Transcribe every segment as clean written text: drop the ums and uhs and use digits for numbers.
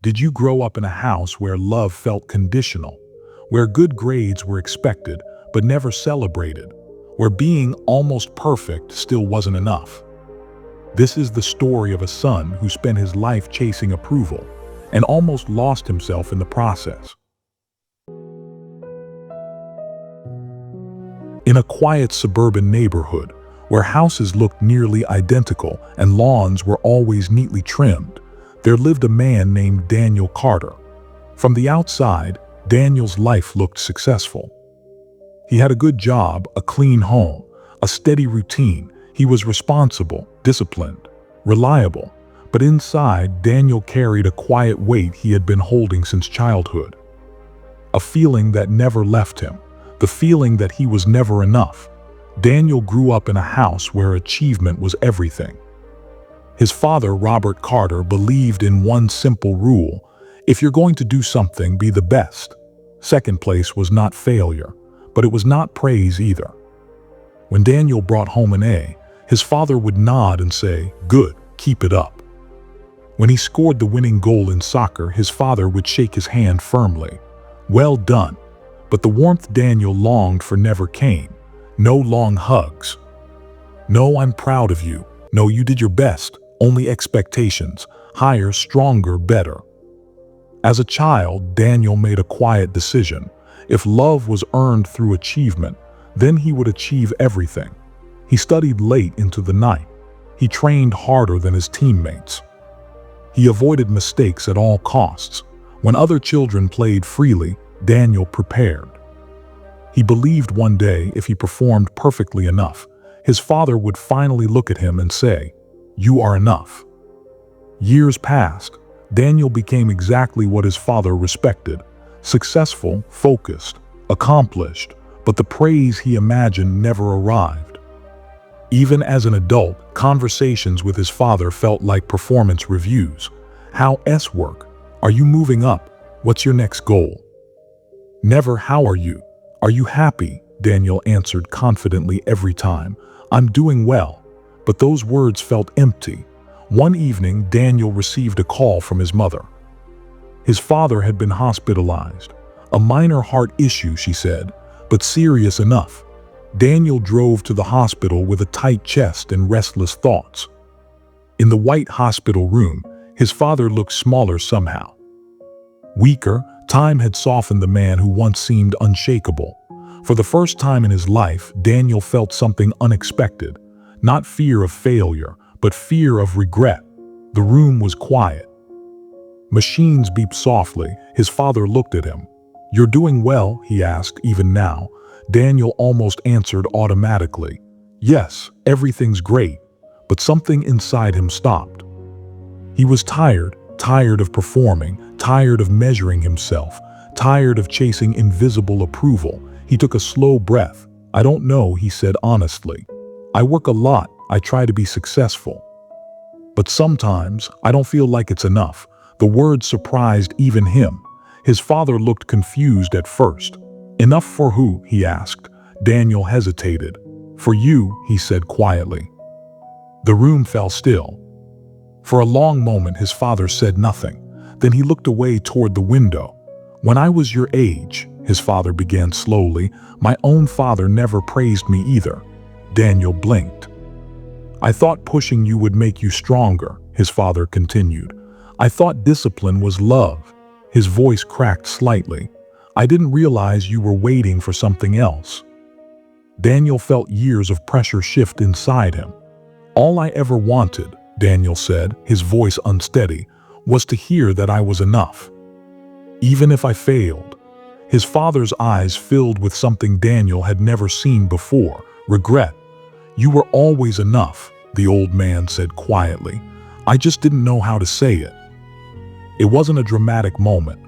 Did you grow up in a house where love felt conditional, where good grades were expected but never celebrated, where being almost perfect still wasn't enough? This is the story of a son who spent his life chasing approval and almost lost himself in the process. In a quiet suburban neighborhood, where houses looked nearly identical and lawns were always neatly trimmed, there lived a man named Daniel Carter. From the outside, Daniel's life looked successful. He had a good job, a clean home, a steady routine. He was responsible, disciplined, reliable. But inside, Daniel carried a quiet weight he had been holding since childhood. A feeling that never left him, the feeling that he was never enough. Daniel grew up in a house where achievement was everything. His father, Robert Carter, believed in one simple rule: if you're going to do something, be the best. Second place was not failure, but it was not praise either. When Daniel brought home an A, his father would nod and say, "Good, keep it up." When he scored the winning goal in soccer, his father would shake his hand firmly. "Well done." But the warmth Daniel longed for never came. No long hugs. No "I'm proud of you." No "you did your best." Only expectations: higher, stronger, better. As a child, Daniel made a quiet decision. If love was earned through achievement, then he would achieve everything. He studied late into the night. He trained harder than his teammates. He avoided mistakes at all costs. When other children played freely, Daniel prepared. He believed one day if he performed perfectly enough, his father would finally look at him and say, "You are enough." Years passed. Daniel became exactly what his father respected: successful, focused, accomplished, but the praise he imagined never arrived. Even as an adult, conversations with his father felt like performance reviews. "How's work? Are you moving up? What's your next goal?" Never "How are you? Are you happy?" Daniel answered confidently every time, "I'm doing well." But those words felt empty. One evening, Daniel received a call from his mother. His father had been hospitalized. A minor heart issue, she said, but serious enough. Daniel drove to the hospital with a tight chest and restless thoughts. In the white hospital room, his father looked smaller somehow. Weaker, time had softened the man who once seemed unshakable. For the first time in his life, Daniel felt something unexpected. Not fear of failure, but fear of regret. The room was quiet. Machines beeped softly. His father looked at him. "You're doing well?" he asked. Even now, Daniel almost answered automatically. "Yes, everything's great." But something inside him stopped. He was tired of performing, tired of measuring himself, tired of chasing invisible approval. He took a slow breath. "I don't know," he said honestly. "I work a lot. I try to be successful. But sometimes I don't feel like it's enough." The word surprised even him. His father looked confused at first. "Enough for who?" he asked. Daniel hesitated. "For you," he said quietly. The room fell still. For a long moment his father said nothing. Then he looked away toward the window. "When I was your age," his father began slowly, "my own father never praised me either." Daniel blinked. "I thought pushing you would make you stronger," his father continued. "I thought discipline was love." His voice cracked slightly. "I didn't realize you were waiting for something else." Daniel felt years of pressure shift inside him. "All I ever wanted," Daniel said, his voice unsteady, "was to hear that I was enough. Even if I failed." His father's eyes filled with something Daniel had never seen before: regret. "You were always enough," the old man said quietly. "I just didn't know how to say it." It wasn't a dramatic moment.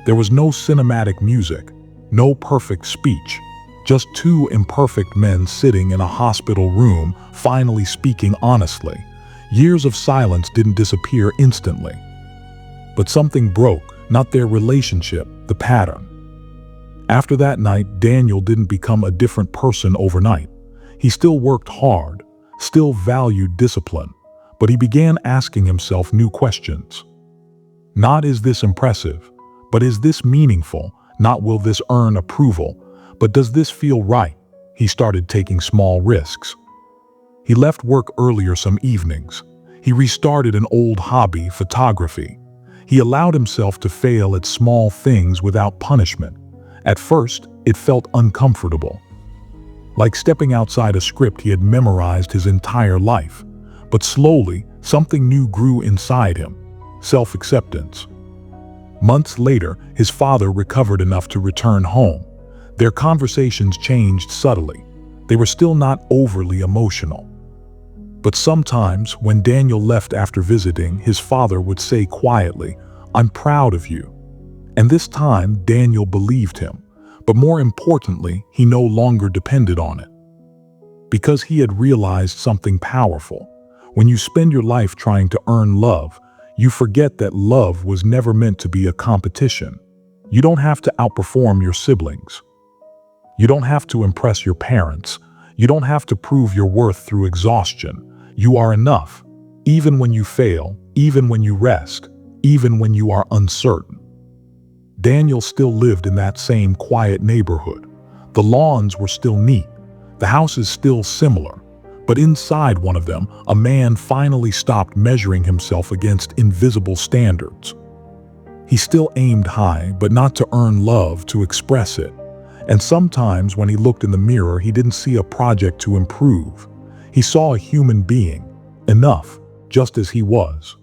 There was no cinematic music, no perfect speech. Just two imperfect men sitting in a hospital room, finally speaking honestly. Years of silence didn't disappear instantly. But something broke, not their relationship, the pattern. After that night, Daniel didn't become a different person overnight. He still worked hard, still valued discipline, but he began asking himself new questions. Not is this impressive, but is this meaningful? Not will this earn approval, but does this feel right? He started taking small risks. He left work earlier some evenings. He restarted an old hobby, photography. He allowed himself to fail at small things without punishment. At first, it felt uncomfortable. Like stepping outside a script he had memorized his entire life. But slowly, something new grew inside him: self-acceptance. Months later, his father recovered enough to return home. Their conversations changed subtly. They were still not overly emotional. But sometimes, when Daniel left after visiting, his father would say quietly, "I'm proud of you." And this time, Daniel believed him. But more importantly, he no longer depended on it. Because he had realized something powerful. When you spend your life trying to earn love, you forget that love was never meant to be a competition. You don't have to outperform your siblings. You don't have to impress your parents. You don't have to prove your worth through exhaustion. You are enough, even when you fail, even when you rest, even when you are uncertain. Daniel still lived in that same quiet neighborhood. The lawns were still neat, the houses still similar, but inside one of them, a man finally stopped measuring himself against invisible standards. He still aimed high, but not to earn love, to express it. And sometimes when he looked in the mirror, he didn't see a project to improve. He saw a human being, enough, just as he was.